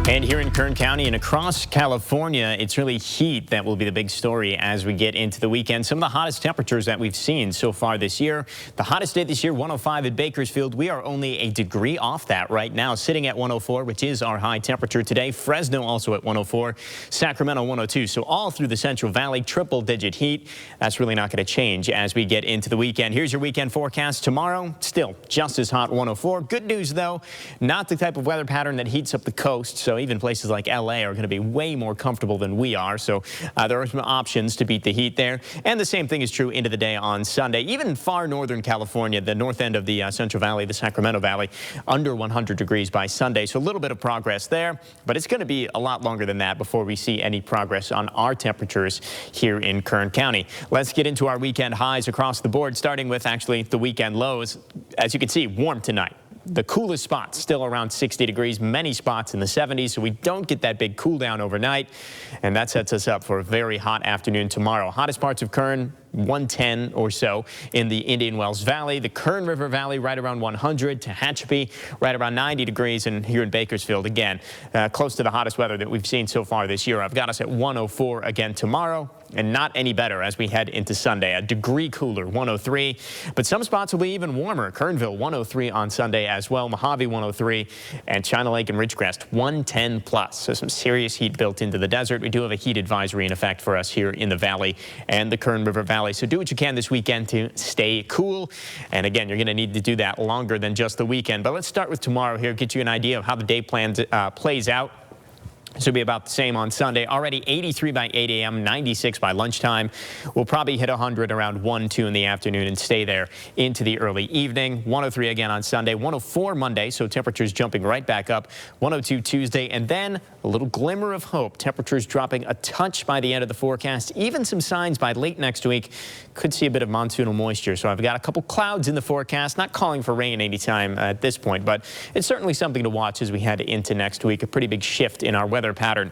And here in Kern County and across California, it's really heat that will be the big story as we get into the weekend. Some of the hottest temperatures that we've seen so far this year. The hottest day this year, 105 at Bakersfield. We are only a degree off that right now, sitting at 104, which is our high temperature today. Fresno also at 104, Sacramento 102. So all through the Central Valley, triple-digit heat. That's really not going to change as we get into the weekend. Here's your weekend forecast. Tomorrow, still just as hot, 104. Good news, though, not the type of weather pattern that heats up the coast. So even places like LA are going to be way more comfortable than we are. So there are some options to beat the heat there. And the same thing is true into the day on Sunday. Even far northern California, the north end of the Central Valley, the Sacramento Valley, under 100 degrees by Sunday. So a little bit of progress there, but it's going to be a lot longer than that before we see any progress on our temperatures here in Kern County. Let's get into our weekend highs across the board, starting with actually the weekend lows. As you can see, warm tonight. The coolest spots still around 60 degrees, many spots in the 70s, so we don't get that big cool down overnight, and that sets us up for a very hot afternoon tomorrow. Hottest parts of Kern, 110 or so in the Indian Wells Valley, the Kern River Valley right around 100, Tehachapi right around 90 degrees, and here in Bakersfield again close to the hottest weather that we've seen so far this year. I've got us at 104 again tomorrow, and not any better as we head into Sunday. A degree cooler, 103, but some spots will be even warmer. Kernville 103 on Sunday as well, Mojave 103, and China Lake and Ridgecrest 110 plus. So some serious heat built into the desert. We do have a heat advisory in effect for us here in the valley and the Kern River Valley. So do what you can this weekend to stay cool. And again, you're going to need to do that longer than just the weekend. But let's start with tomorrow here, get you an idea of how the day plays out. This will be about the same on Sunday. Already 83 by 8 a.m., 96 by lunchtime. We'll probably hit 100 around 1, 2 in the afternoon and stay there into the early evening. 103 again on Sunday, 104 Monday, so temperatures jumping right back up. 102 Tuesday, and then a little glimmer of hope. Temperatures dropping a touch by the end of the forecast. Even some signs by late next week. Could see a bit of monsoonal moisture. So I've got a couple clouds in the forecast. Not calling for rain anytime at this point, but it's certainly something to watch as we head into next week. A pretty big shift in our weather pattern.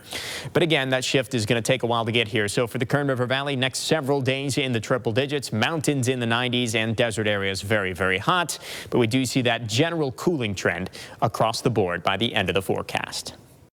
But again, that shift is going to take a while to get here. So for the Kern River Valley, next several days in the triple digits, mountains in the 90s, and desert areas very, very hot. But we do see that general cooling trend across the board by the end of the forecast.